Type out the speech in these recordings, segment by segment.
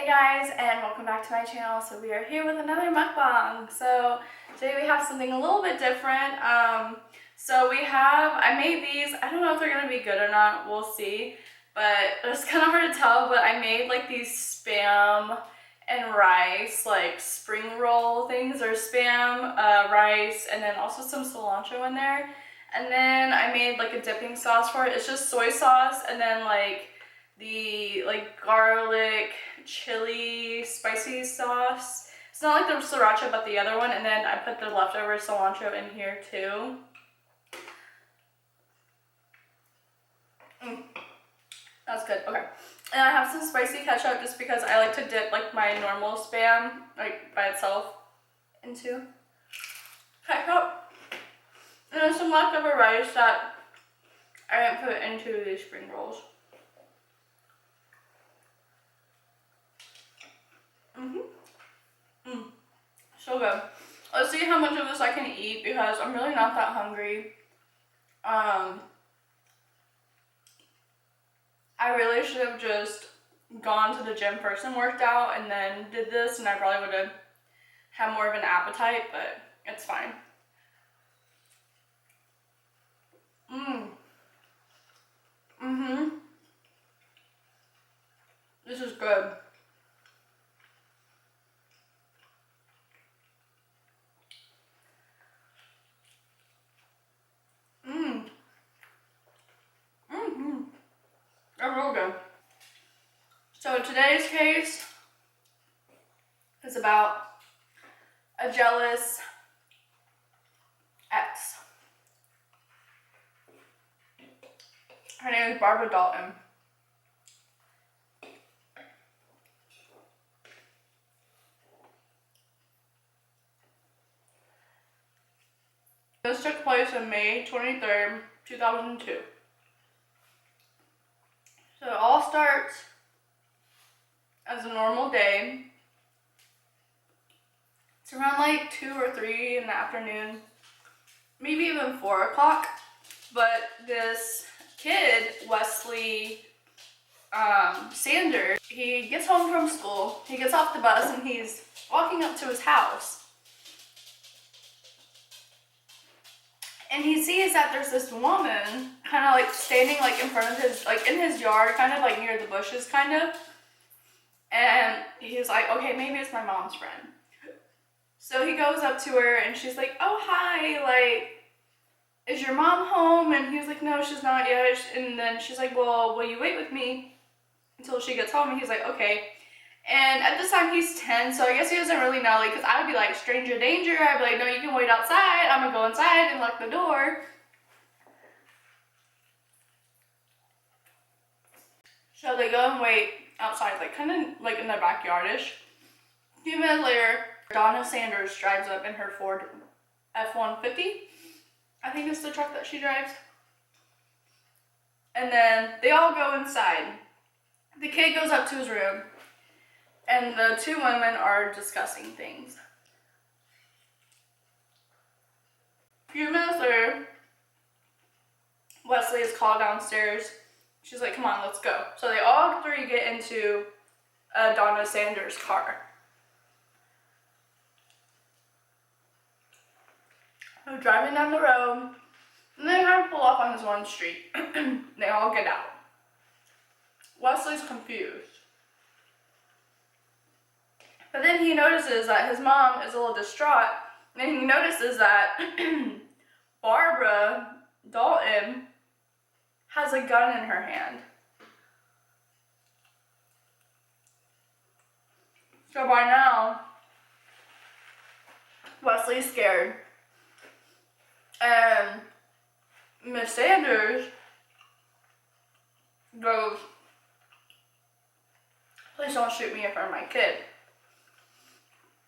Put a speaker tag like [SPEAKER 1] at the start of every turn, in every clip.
[SPEAKER 1] Hey guys, and welcome back to my channel. So we are here with another mukbang. So today we have something a little bit different. I made these. I don't know if they're gonna be good or not. We'll see. But it's kind of hard to tell. But I made like these spam and rice like spring roll things, or spam, rice, and then also some cilantro in there. And then I made like a dipping sauce for it. It's just soy sauce and then like the garlic chili spicy sauce. It's not like the sriracha but the other one, and then I put the leftover cilantro in here too. That's good. Okay, and I have some spicy ketchup just because I like to dip like my normal spam like by itself into ketchup. And then some leftover rice that I didn't put into these spring rolls. So good. Let's see how much of this I can eat because I'm really not that hungry. I really should have just gone to the gym first and worked out and then did this, and I probably would have had more of an appetite, but it's fine. This is good. That's real good. So today's case is about a jealous ex. Her name is Barbara Dalton. This took place on May 23rd, 2002. So it all starts as a normal day. It's around like 2 or 3 in the afternoon, maybe even 4 o'clock. But this kid, Wesley Sanders, he gets home from school, he gets off the bus, and he's walking up to his house. And he sees that there's this woman kind of like standing like in front of his, like in his yard, kind of like near the bushes kind of. And he's like, okay, maybe it's my mom's friend. So he goes up to her and she's like, oh, hi, like, is your mom home? And he was like, no, she's not yet. And then she's like, well, will you wait with me until she gets home? And he's like, okay. And at this time he's 10, so I guess he doesn't really know, like, because I would be like, stranger danger. I'd be like, no, you can wait outside. I'm gonna go inside and lock the door. So they go and wait outside, like kind of like in the backyardish. A few minutes later, Donna Sanders drives up in her Ford F-150. I think it's the truck that she drives. And then they all go inside. The kid goes up to his room, and the two women are discussing things. A few minutes later, Wesley is called downstairs. She's like, come on, let's go. So they all three get into Donna Sanders' car. They're driving down the road, and they kind of pull off on this one street. They all get out. Wesley's confused. But then he notices that his mom is a little distraught, and he notices that Barbara Dalton has a gun in her hand. So by now, Wesley's scared. And Miss Sanders goes, please don't shoot me in front of my kid.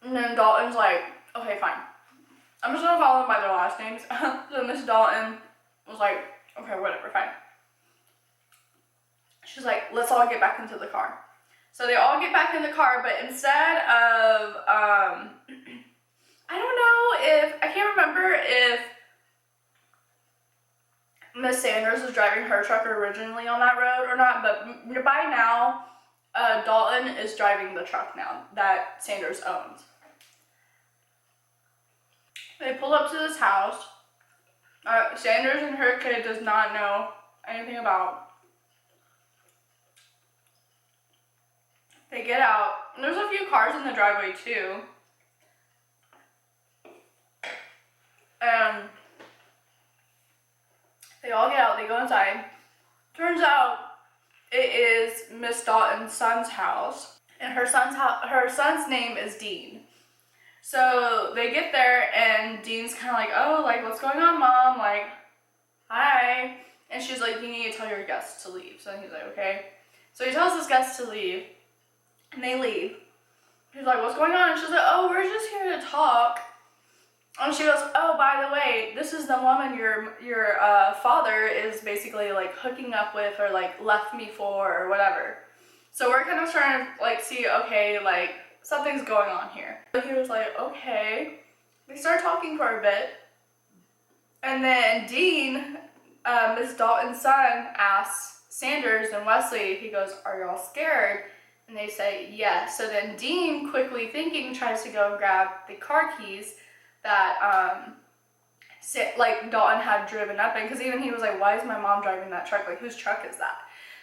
[SPEAKER 1] And then Dalton's like, okay, fine. I'm just gonna call them by their last names. So Miss Dalton was like, okay, whatever, fine. She's like, let's all get back into the car. So they all get back in the car, but instead of, I don't know if, I can't remember if Miss Sanders was driving her truck originally on that road or not, but by now, Dalton is driving the truck now that Sanders owns. They pull up to this house. Sanders and her kid does not know anything about. They get out. And there's a few cars in the driveway too. And they all get out. They go inside. Turns out it is Miss Dalton's son's house. And her son's name is Dean. So they get there and Dean's kind of like, oh, like, what's going on, Mom? Like, hi. And she's like, you need to tell your guests to leave. So he's like, okay. So he tells his guests to leave, and they leave. He's like, what's going on? And she's like, oh, we're just here to talk. And she goes, oh, by the way, this is the woman your father is basically, like, hooking up with or, like, left me for or whatever. So we're kind of trying to, like, see, okay, like, something's going on here. So he was like, okay. They start talking for a bit. And then Dean, Miss Dalton's son, asks Sanders and Wesley, he goes, are y'all scared? And they say, yes. So then Dean, quickly thinking, tries to go and grab the car keys that, like, Dalton had driven up in. Because even he was like, why is my mom driving that truck? Like, whose truck is that?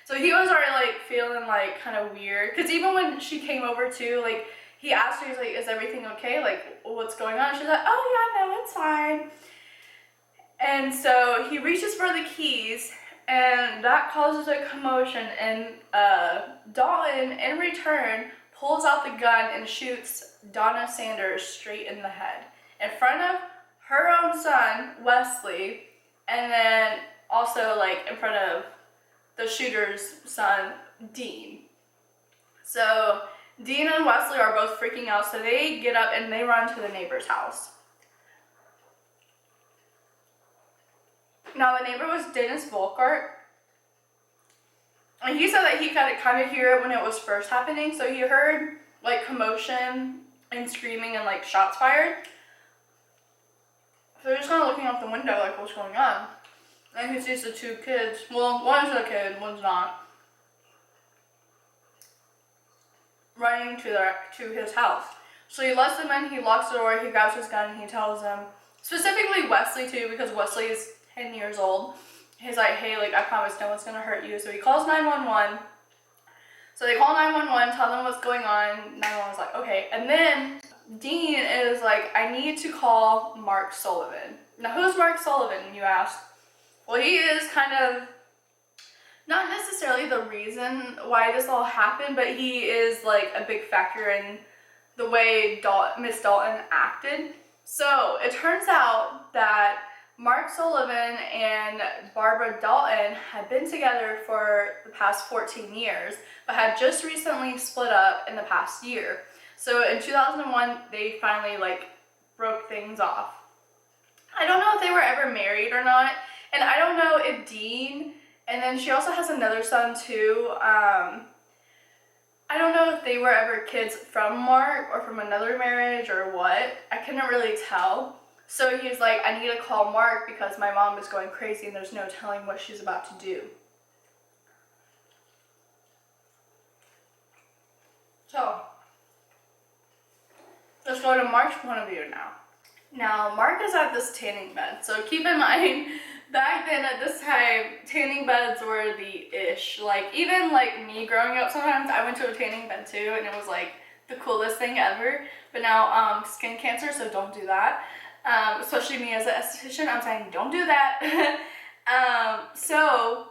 [SPEAKER 1] So he was already, like, feeling, like, kind of weird. Because even when she came over, too, like, he asked her, he's like, is everything okay? Like, what's going on? She's like, oh, yeah, no, it's fine. And so he reaches for the keys, and that causes a commotion. And Dalton, in return, pulls out the gun and shoots Donna Sanders straight in the head. In front of her own son, Wesley, and then also, like, in front of the shooter's son, Dean. So Dean and Wesley are both freaking out, so they get up and they run to the neighbor's house. Now, the neighbor was Dennis Volkart, and he said that he could kind of hear it when it was first happening, so he heard, like, commotion and screaming and, like, shots fired. So they're just kind of looking out the window, like, what's going on? And he sees the two kids. Well, one's a kid, one's not. Running to his house. So he lets them in, he locks the door, he grabs his gun, and he tells them, specifically Wesley too, because Wesley is 10 years old. He's like, hey, like, I promise no one's gonna hurt you. So he calls 911. So they call 911, tell them what's going on. 911's like, okay. And then Dean is like, I need to call Mark Sullivan. Now, who's Mark Sullivan, you ask? Well, he is kind of not necessarily the reason why this all happened, but he is, like, a big factor in the way Miss Dalton acted. So it turns out that Mark Sullivan and Barbara Dalton had been together for the past 14 years, but had just recently split up in the past year. So in 2001, they finally, like, broke things off. I don't know if they were ever married or not, and I don't know if Dean, and then she also has another son too, I don't know if they were ever kids from Mark or from another marriage or what. I couldn't really tell. So he's like, I need to call Mark because my mom is going crazy and there's no telling what she's about to do. So, let's go to Mark's point of view now. Now, Mark is at this tanning bed. So keep in mind, back then at this time, tanning beds were the ish. Like, even like me growing up sometimes, I went to a tanning bed too, and it was like the coolest thing ever. But now, skin cancer, so don't do that. Especially me as an esthetician, I'm saying don't do that. So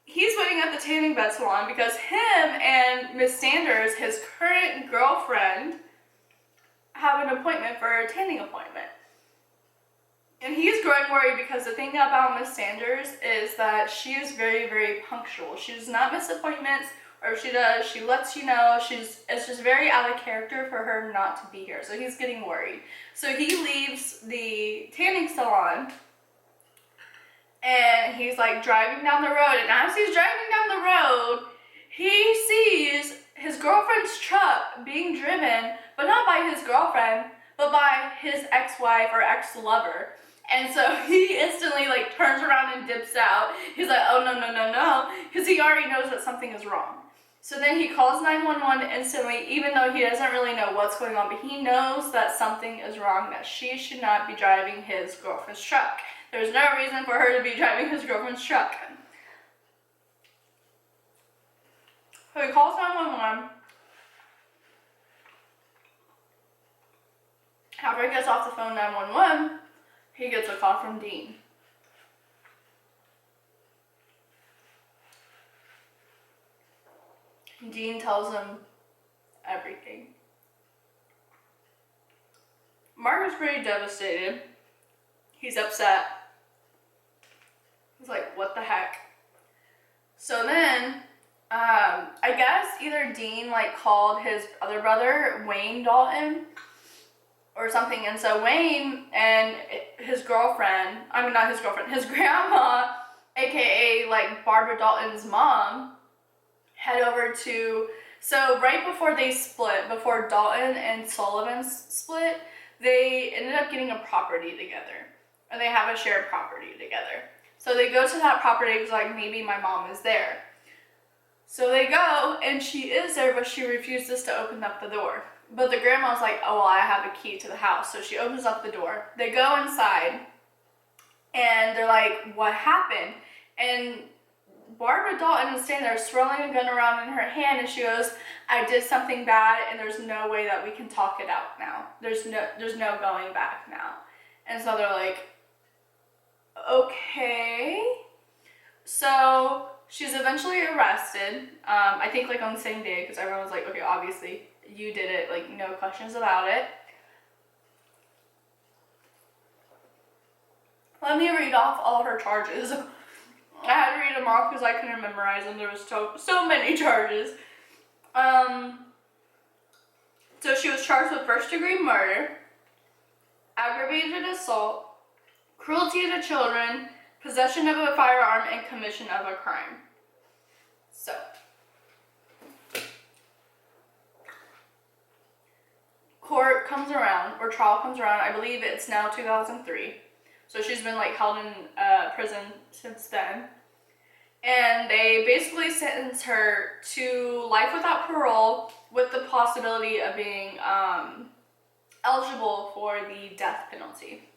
[SPEAKER 1] he's waiting at the tanning bed salon because him and Miss Sanders, his current girlfriend, have an appointment for a tanning appointment. And he's growing worried because the thing about Miss Sanders is that she is very, very punctual. She does not miss appointments, or if she does, she lets you know. It's just very out of character for her not to be here. So he's getting worried. So he leaves the tanning salon and he's like driving down the road. And as he's driving down the road, he sees his girlfriend's truck being driven, but not by his girlfriend, but by his ex-wife or ex-lover. And so he instantly like turns around and dips out. He's like, oh no, no, no, no, because he already knows that something is wrong. So then he calls 911 instantly, even though he doesn't really know what's going on, but he knows that something is wrong, that she should not be driving his girlfriend's truck. There's no reason for her to be driving his girlfriend's truck. So he calls 911. After he gets off the phone 911, he gets a call from Dean. Dean tells him everything. Mark is pretty devastated. He's upset. He's like, what the heck? So then, I guess either Dean like called his other brother, Wayne Dalton, or something. And so Wayne and his girlfriend, his grandma, aka like Barbara Dalton's mom, head over to, so right before they split, before Dalton and Sullivan split, they ended up getting a property together. And they have a shared property together. So they go to that property because like maybe my mom is there. So they go and she is there, but she refuses to open up the door. But the grandma's like, oh, well, I have a key to the house. So she opens up the door. They go inside and they're like, what happened? And Barbara Dalton is standing there swirling a gun around in her hand, and she goes, I did something bad and there's no way that we can talk it out now. There's no going back now. And so they're like, okay. So she's eventually arrested, I think like on the same day, because everyone was like, okay, obviously you did it, like no questions about it. Let me read off all her charges. I had to read them off because I couldn't memorize them. There was so many charges. So she was charged with first-degree murder, aggravated assault, cruelty to children, possession of a firearm, and commission of a crime. So, court comes around, or trial comes around, I believe it's now 2003. So she's been like held in prison since then. And they basically sentenced her to life without parole with the possibility of being eligible for the death penalty.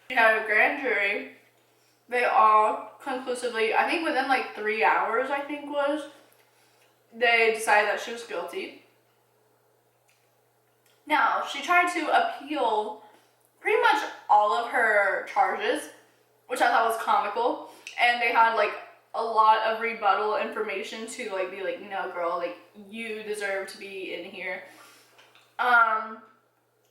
[SPEAKER 1] We had a grand jury. They all conclusively, I think within like 3 hours, they decided that she was guilty. Now, she tried to appeal pretty much all of her charges, which I thought was comical. And they had like a lot of rebuttal information to like be like, no girl, like you deserve to be in here.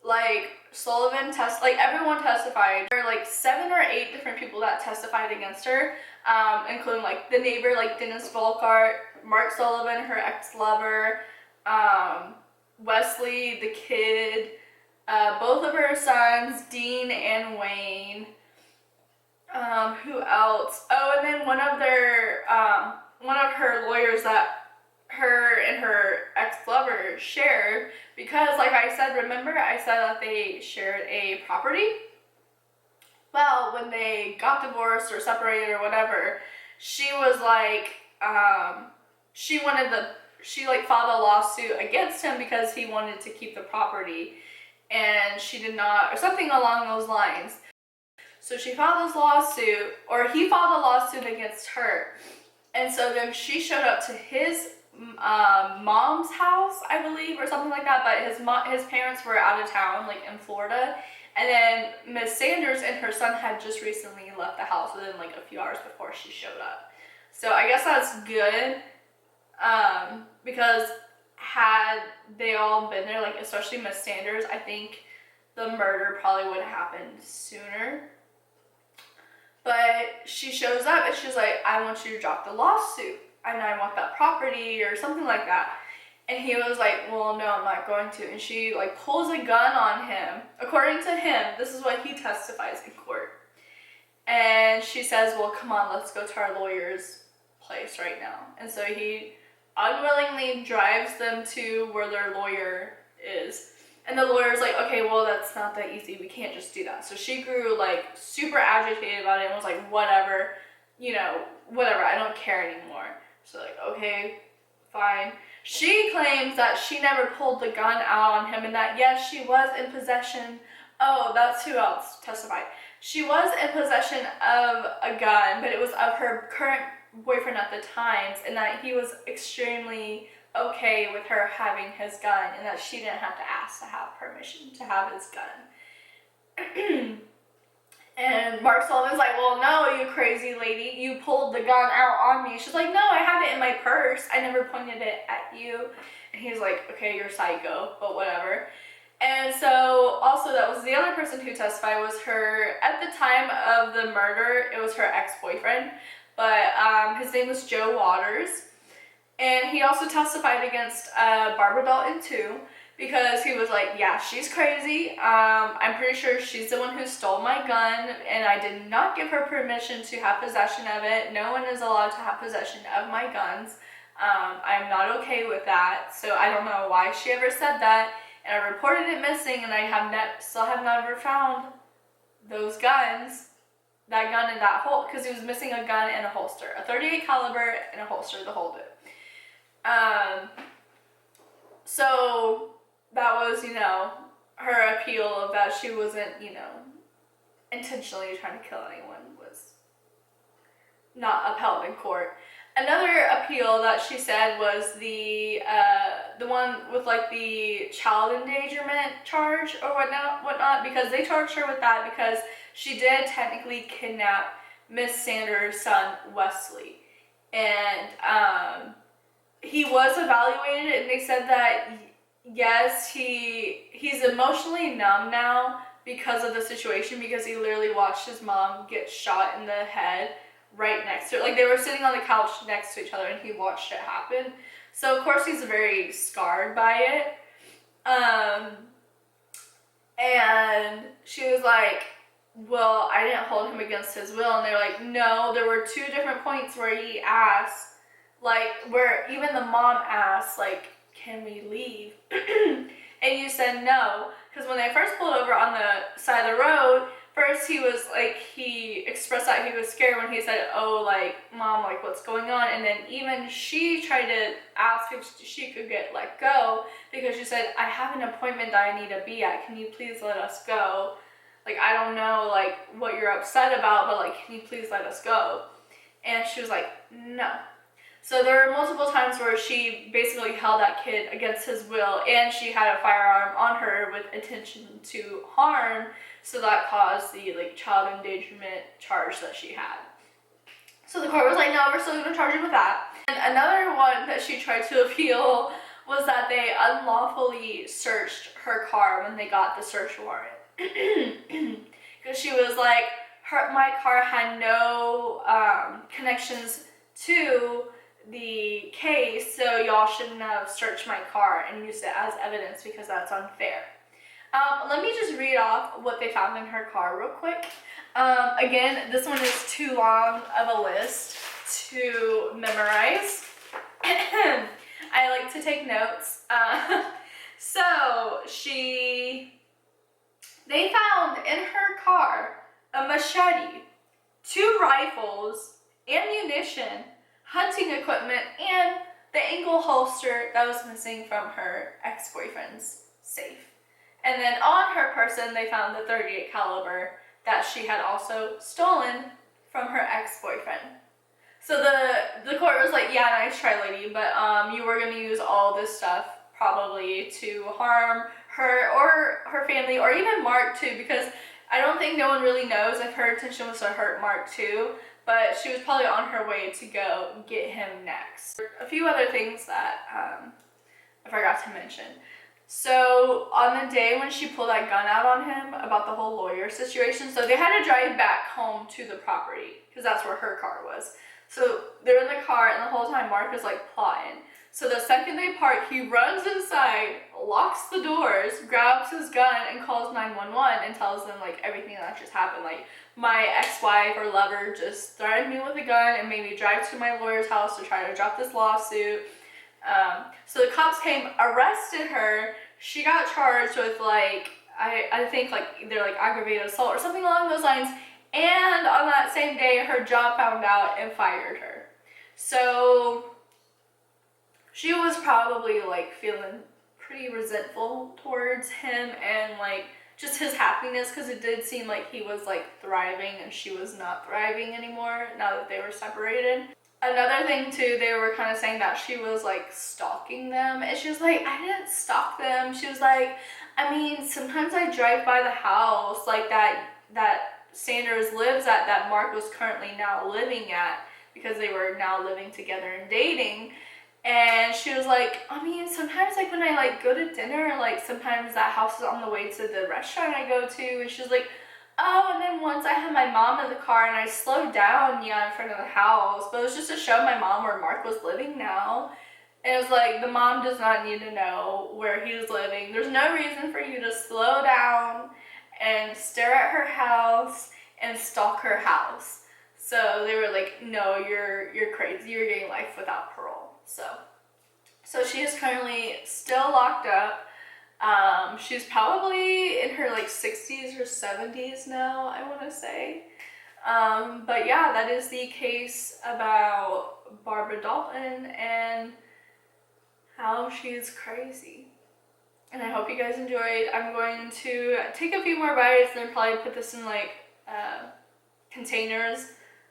[SPEAKER 1] Like Sullivan everyone testified. There were like 7 or 8 different people that testified against her, including like the neighbor, like Dennis Volkart, Mark Sullivan, her ex-lover, Wesley, the kid, both of her sons, Dean and Wayne. Who else? Oh, and then one of her lawyers that her and her ex-lover shared, because like I said, remember I said that they shared a property? Well, when they got divorced or separated or whatever, she was like, she filed a lawsuit against him because he wanted to keep the property, and she did not, or something along those lines. So she filed this lawsuit, or he filed a lawsuit against her. And so then she showed up to his mom's house, I believe, or something like that, but his parents were out of town, like in Florida. And then Miss Sanders and her son had just recently left the house within like a few hours before she showed up. So I guess that's good, because had they all been there, like especially Miss Sanders, I think the murder probably would have happened sooner. But she shows up and she's like, I want you to drop the lawsuit and I want that property or something like that. And he was like, well, no, I'm not going to. And she like pulls a gun on him. According to him, this is what he testifies in court. And she says, well, come on, let's go to our lawyer's place right now. And so he unwillingly drives them to where their lawyer is. And the lawyer's like, okay, well, that's not that easy. We can't just do that. So she grew like super agitated about it and was like, whatever, you know, whatever, I don't care anymore. So like, okay, fine. She claims that she never pulled the gun out on him and that, yes, she was in possession. Oh, that's who else testified. She was in possession of a gun, but it was of her current boyfriend at the time, and that he was extremely okay with her having his gun and that she didn't have to ask to have permission to have his gun. And Mark Sullivan's like, well, no, you crazy lady, you pulled the gun out on me. She's like, no, I had it in my purse. I never pointed it at you. And he's like, okay, you're psycho, but whatever. And so also that was the other person who testified was her, at the time of the murder, it was her ex-boyfriend, but his name was Joe Waters. And he also testified against Barbara Dalton too, because he was like, yeah, she's crazy. I'm pretty sure she's the one who stole my gun, and I did not give her permission to have possession of it. No one is allowed to have possession of my guns. I'm not okay with that. So I don't know why she ever said that. And I reported it missing, and I still have never found those guns, that gun in that hole, because he was missing a gun and a holster, a .38 caliber and a holster to hold it. So that was, you know, her appeal of that she wasn't, you know, intentionally trying to kill anyone was not upheld in court. Another appeal that she said was the one with like the child endangerment charge or whatnot, because they charged her with that because she did technically kidnap Miss Sanders' son Wesley, and he was evaluated, and they said that yes, he's emotionally numb now because of the situation, because he literally watched his mom get shot in the head right next to her. Like, they were sitting on the couch next to each other and he watched it happen. So of course he's very scarred by it. And she was like, well, I didn't hold him against his will. And they were like, no, there were two different points where he asked, like, where even the mom asked, like, can we leave? And you said no, because when they first pulled over on the side of the road, first he was like, he expressed that he was scared when he said, oh, like, mom, like, what's going on? And then even she tried to ask if she could get let go, because she said, I have an appointment that I need to be at, can you please let us go? Like, I don't know, like, what you're upset about, but, like, can you please let us go? And she was like, no. So there were multiple times where she basically held that kid against his will, and she had a firearm on her with intention to harm, so that caused the, like, child endangerment charge that she had. So the court was like, no, we're still going to charge you with that. And another one that she tried to appeal was that they unlawfully searched her car when they got the search warrant. Because she was like, my car had no connections to the case, so y'all shouldn't have searched my car and used it as evidence because that's unfair. Let me just read off what they found in her car real quick. Again, this one is too long of a list to memorize. I like to take notes. So they found in her car a machete, 2 rifles, ammunition, hunting equipment, and the ankle holster that was missing from her ex-boyfriend's safe. And then on her person, they found the .38 caliber that she had also stolen from her ex-boyfriend. So the court was like, yeah, nice try, lady, but you were going to use all this stuff probably to harm her or her family, or even Mark too, because I don't think no one really knows if her intention was to hurt Mark too, but she was probably on her way to go get him next. A few other things that I forgot to mention. So on the day when she pulled that gun out on him about the whole lawyer situation, so they had to drive back home to the property because that's where her car was. So they're in the car, and the whole time Mark is like plotting. So the second they park, he runs inside, locks the doors, grabs his gun, and calls 911 and tells them like everything that just happened. Like, my ex-wife or lover just threatened me with a gun and made me drive to my lawyer's house to try to drop this lawsuit. So the cops came, arrested her. she got charged with like, I think like either like aggravated assault or something along those lines. And on that same day, her job found out and fired her. So she was probably like feeling pretty resentful towards him and like just his happiness, because it did seem like he was like thriving and she was not thriving anymore now that they were separated. Another thing too, they were kind of saying that she was like stalking them, and she was like, I didn't stalk them. She was like, I mean, sometimes I drive by the house like that Sanders lives at, that Mark was currently now living at, because they were now living together and dating. And she was like, I mean, sometimes like when I like go to dinner, like sometimes that house is on the way to the restaurant I go to. And she was like, oh, and then once I had my mom in the car and I slowed down, yeah, in front of the house, but it was just to show my mom where Mark was living now. And it was like, the mom does not need to know where he was living. There's no reason for you to slow down and stare at her house and stalk her house. So they were like, no, you're crazy. You're getting life without parole. So she is currently still locked up. She's probably in her like 60s or 70s now, I want to say. But yeah, that is the case about Barbara Dalton and how she's crazy. And I hope you guys enjoyed. I'm going to take a few more bites and then probably put this in like containers.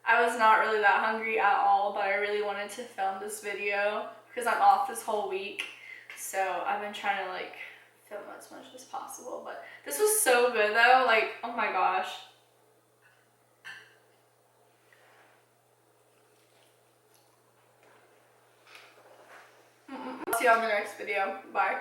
[SPEAKER 1] I was not really that hungry at all, but I really wanted to film this video because I'm off this whole week. So I've been trying to like film as much as possible. But this was so good though, like, oh my gosh. See you on the next video. Bye.